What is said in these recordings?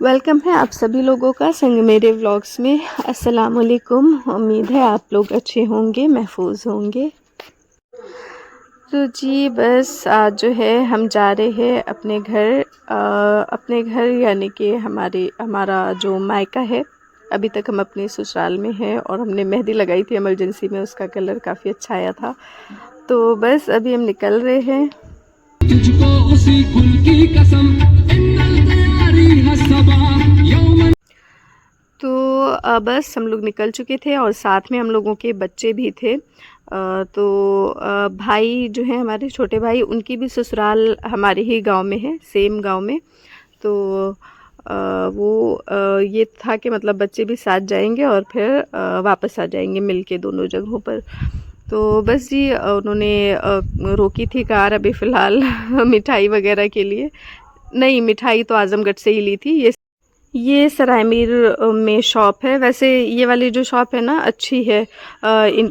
Welcome है आप सभी लोगों का संग मेरे व्लॉग्स में। अस्सलाम वालेकुम। उम्मीद है आप लोग अच्छे होंगे, महफूज होंगे। तो जी बस आज जो है हम जा रहे हैं अपने घर यानी कि हमारा जो मायका है। अभी तक हम अपने ससुराल में हैं और हमने मेहंदी लगाई थी इमरजेंसी में, उसका कलर काफ़ी अच्छा आया था। तो बस अभी हम निकल रहे हैं। तुझको उसी गुल की कसम तो बस हम लोग निकल चुके थे और साथ में हम लोगों के बच्चे भी थे। तो भाई जो है हमारे छोटे भाई, उनकी भी ससुराल हमारे ही गांव में है, सेम गांव में। तो ये था कि मतलब बच्चे भी साथ जाएंगे और फिर वापस आ जाएंगे मिलके दोनों जगहों पर। तो बस जी उन्होंने रोकी थी कार अभी फ़िलहाल मिठाई वगैरह के लिए। नहीं, मिठाई तो आज़मगढ़ से ही ली थी। ये सराय मीर में शॉप है। वैसे ये वाली जो शॉप है ना अच्छी है।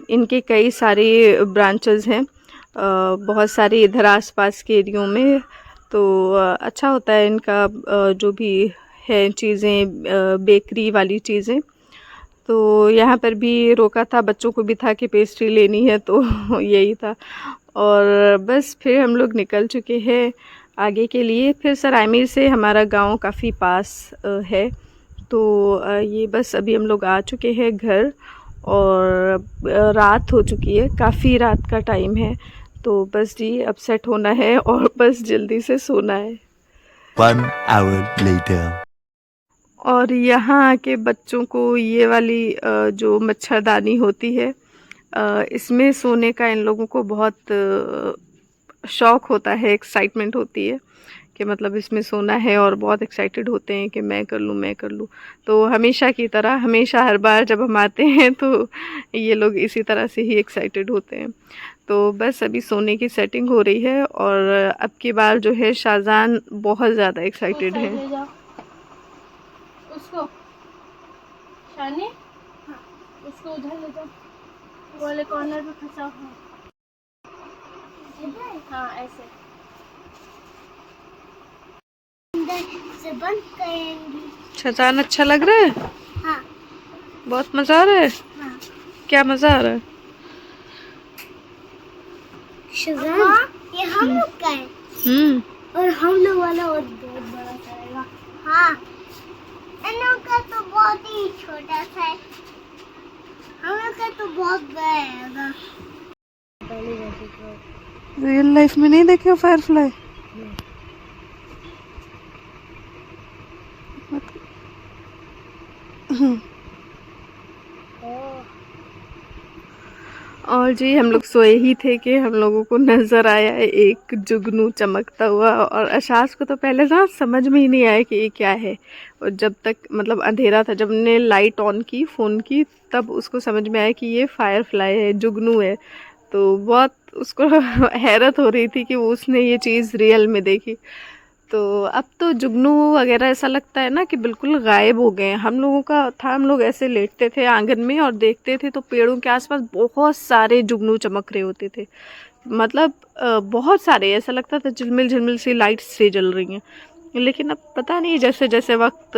इनके कई सारे ब्रांचेस हैं, बहुत सारे इधर आसपास के एरियो में। तो अच्छा होता है इनका जो भी है चीज़ें, बेकरी वाली चीज़ें। तो यहाँ पर भी रोका था, बच्चों को भी था कि पेस्ट्री लेनी है तो यही था। और बस फिर हम लोग निकल चुके हैं आगे के लिए। फिर सराय मीर से हमारा गांव काफ़ी पास है। तो ये बस अभी हम लोग आ चुके हैं घर और रात हो चुकी है, काफ़ी रात का टाइम है। तो बस जी अब सेट होना है और बस जल्दी से सोना है। 1 hour later. और यहाँ आके बच्चों को ये वाली जो मच्छरदानी होती है, इसमें सोने का इन लोगों को बहुत शौक़ होता है, एक्साइटमेंट होती है कि मतलब इसमें सोना है और बहुत एक्साइटेड होते हैं कि मैं कर लूँ, मैं कर लूँ। तो हमेशा की तरह, हमेशा हर बार जब हम आते हैं तो ये लोग इसी तरह से ही एक्साइटेड होते हैं। तो बस अभी सोने की सेटिंग हो रही है और अब की बार जो है शाहजान बहुत ज़्यादा एक्साइटेड है। उसको शानी, हाँ, उसको उधर ले जाओ, वाले कॉर्नर पे फंसा हुआ। हाँ ऐसे से बंद करेंगी। शाहजान अच्छा लग रहा है? हाँ। बहुत मज़ा आ रहा है? हाँ। क्या मज़ा आ रहा है? शाहजान ये हम लोग का है। और हम लोग वाला और बहुत बड़ा रहेगा। हाँ, इन लोग का तो बहुत ही छोटा सा है, हम लोग का तो बहुत बड़ा है। रियल लाइफ में नहीं देखे हो फायरफ्लाई? और जी हम लोग सोए ही थे कि हम लोगों को नज़र आया एक जुगनू चमकता हुआ। और अशास को तो पहले ना समझ में ही नहीं आया कि ये क्या है। और जब तक मतलब अंधेरा था, जब हमने लाइट ऑन की फ़ोन की, तब उसको समझ में आया कि ये फायरफ्लाई है, जुगनू है। तो बहुत उसको हैरत हो रही थी कि वो उसने ये चीज़ रियल में देखी। तो अब तो जुगनू वगैरह ऐसा लगता है ना कि बिल्कुल गायब हो गए हैं। हम लोगों का था, हम लोग ऐसे लेटते थे आंगन में और देखते थे तो पेड़ों के आसपास बहुत सारे जुगनू चमक रहे होते थे। मतलब बहुत सारे, ऐसा लगता था झिलमिल झिलमिल सी लाइट से जल रही हैं। लेकिन अब पता नहीं, जैसे जैसे वक्त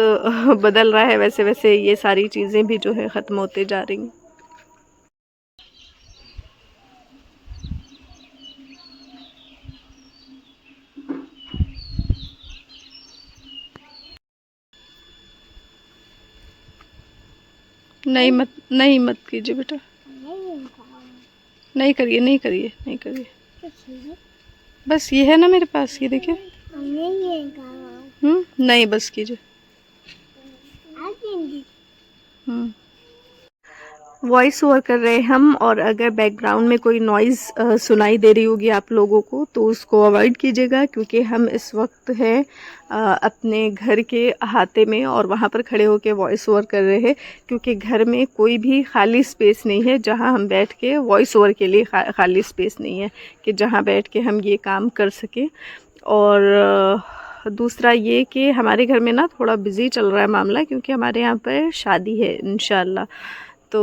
बदल रहा है वैसे वैसे ये सारी चीज़ें भी जो है ख़त्म होते जा रही हैं। नहीं मत कीजिए बेटा, नहीं करिए, नहीं करिए, नहीं करिए। बस ये है ना मेरे पास, ये देखिए। नहीं बस कीजिए। वॉइस ओवर कर रहे हैं हम, और अगर बैकग्राउंड में कोई नॉइज़ सुनाई दे रही होगी आप लोगों को तो उसको अवॉइड कीजिएगा, क्योंकि हम इस वक्त हैं अपने घर के अहाते में और वहाँ पर खड़े होकर वॉइस ओवर कर रहे हैं, क्योंकि घर में कोई भी खाली स्पेस नहीं है जहाँ हम बैठ के वॉइस ओवर के लिए खाली स्पेस नहीं है कि जहाँ बैठ के हम ये काम कर सकें। और दूसरा ये कि हमारे घर में ना थोड़ा बिज़ी चल रहा है मामला, क्योंकि हमारे यहाँ पर शादी है इंशाल्लाह। तो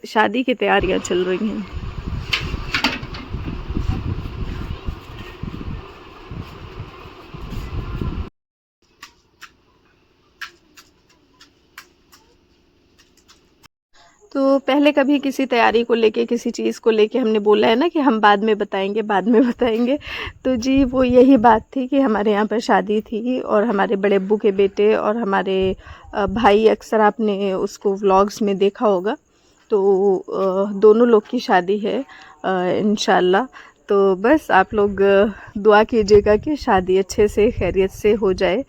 शादी की तैयारियां चल रही हैं। तो पहले कभी किसी तैयारी को लेके, किसी चीज़ को लेके हमने बोला है ना कि हम बाद में बताएंगे, बाद में बताएंगे, तो जी वो यही बात थी कि हमारे यहाँ पर शादी थी और हमारे बड़े अब्बू के बेटे और हमारे भाई, अक्सर आपने उसको व्लॉग्स में देखा होगा, तो दोनों लोग की शादी है इंशाल्लाह। तो बस आप लोग दुआ कीजिएगा कि शादी अच्छे से खैरियत से हो जाए।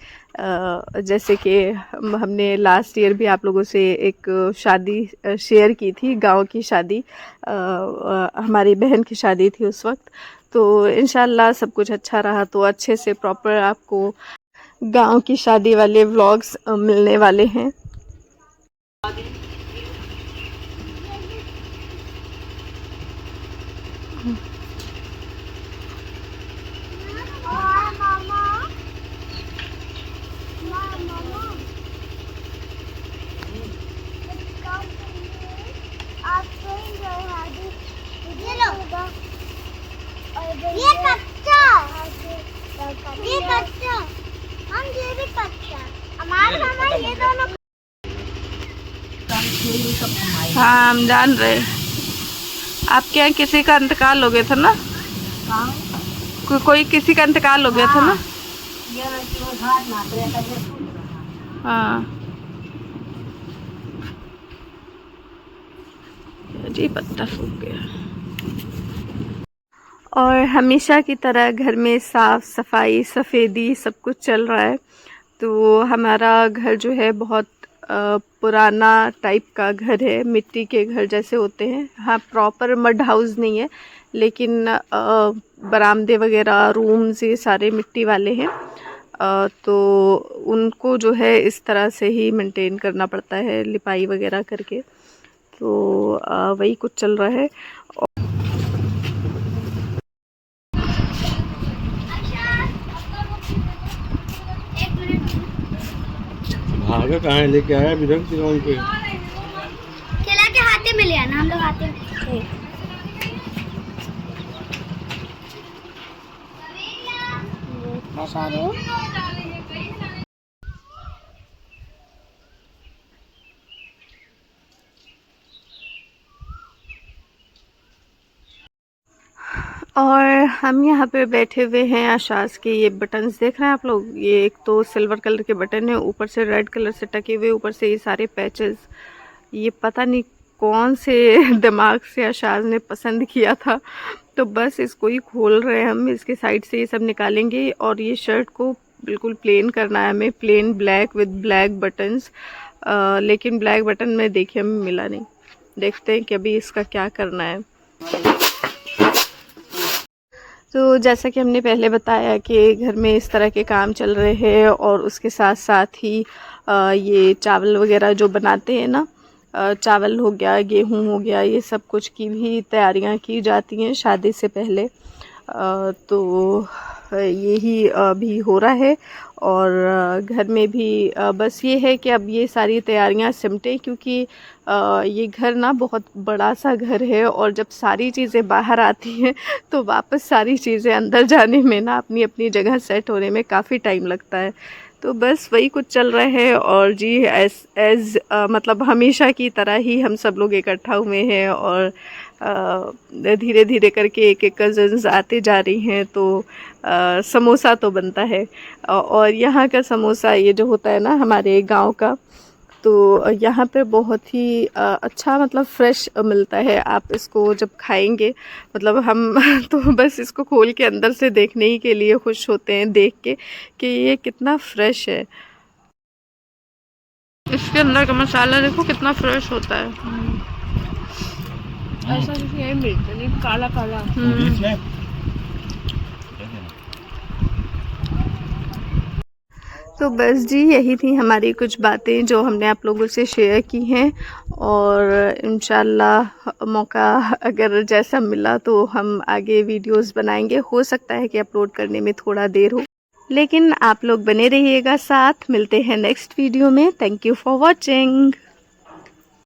जैसे कि हमने लास्ट ईयर भी आप लोगों से एक शादी शेयर की थी, गांव की शादी, हमारी बहन की शादी थी उस वक्त। तो इंशाल्लाह सब कुछ अच्छा रहा तो अच्छे से प्रॉपर आपको गांव की शादी वाले व्लॉग्स मिलने वाले हैं। ये कच्चा, ये कच्चा, हम ये भी कच्चा, हमारे मामा ये दोनों। हाँ हम जान रहे, आपके यहाँ किसी का इंतकाल हो गया था ना? कोई किसी का इंतकाल हो गया था ना? हाँ जी, पत्ता सूख गया। और हमेशा की तरह घर में साफ़ सफाई, सफ़ेदी सब कुछ चल रहा है। तो हमारा घर जो है बहुत पुराना टाइप का घर है, मिट्टी के घर जैसे होते हैं। हाँ, प्रॉपर मड हाउस नहीं है, लेकिन बरामदे वगैरह, रूम्स, ये सारे मिट्टी वाले हैं। तो उनको जो है इस तरह से ही मेंटेन करना पड़ता है, लिपाई वगैरह करके। तो वही कुछ चल रहा है। भागा कहाँ लेके आया, अभी रख दिया उनके। खिला के हाथे में ले आना, हम लोग हाथे में। और हम यहाँ पे बैठे हुए हैं आशाज के। ये बटन्स देख रहे हैं आप लोग, ये एक तो सिल्वर कलर के बटन है, ऊपर से रेड कलर से टके हुए, ऊपर से ये सारे पैचेस। ये पता नहीं कौन से दिमाग से आशाज ने पसंद किया था, तो बस इसको ही खोल रहे हैं हम। इसके साइड से ये सब निकालेंगे और ये शर्ट को बिल्कुल प्लेन करना है हमें, plain black with black buttons. लेकिन ब्लैक बटन में देखिए हमें मिला नहीं, देखते हैं कि अभी इसका क्या करना है। तो जैसा कि हमने पहले बताया कि घर में इस तरह के काम चल रहे हैं और उसके साथ साथ ही ये चावल वगैरह जो बनाते हैं ना, चावल हो गया, गेहूं हो गया, ये सब कुछ की भी तैयारियां की जाती हैं शादी से पहले। तो यही अभी हो रहा है। और घर में भी बस ये है कि अब ये सारी तैयारियां सिमटें, क्योंकि ये घर ना बहुत बड़ा सा घर है और जब सारी चीज़ें बाहर आती हैं तो वापस सारी चीज़ें अंदर जाने में ना, अपनी अपनी जगह सेट होने में काफ़ी टाइम लगता है। तो बस वही कुछ चल रहा है। और जी एज मतलब हमेशा की तरह ही हम सब लोग इकट्ठा हुए हैं और धीरे धीरे करके एक एक कज़न्स आते जा रही हैं। तो समोसा तो बनता है, और यहाँ का समोसा ये जो होता है ना हमारे गांव का, तो यहाँ पे बहुत ही अच्छा मतलब फ्रेश मिलता है। आप इसको जब खाएंगे, मतलब हम तो बस इसको खोल के अंदर से देखने ही के लिए खुश होते हैं, देख के कि ये कितना फ्रेश है। इसके अंदर का मसाला देखो कितना फ्रेश होता है। ऐसा नहीं मिलता, नहीं काला काला। तो बस जी यही थी हमारी कुछ बातें जो हमने आप लोगों से शेयर की हैं। और इंशाल्लाह मौका अगर जैसा मिला तो हम आगे वीडियोस बनाएंगे। हो सकता है कि अपलोड करने में थोड़ा देर हो, लेकिन आप लोग बने रहिएगा साथ। मिलते हैं नेक्स्ट वीडियो में। Thank you for watching.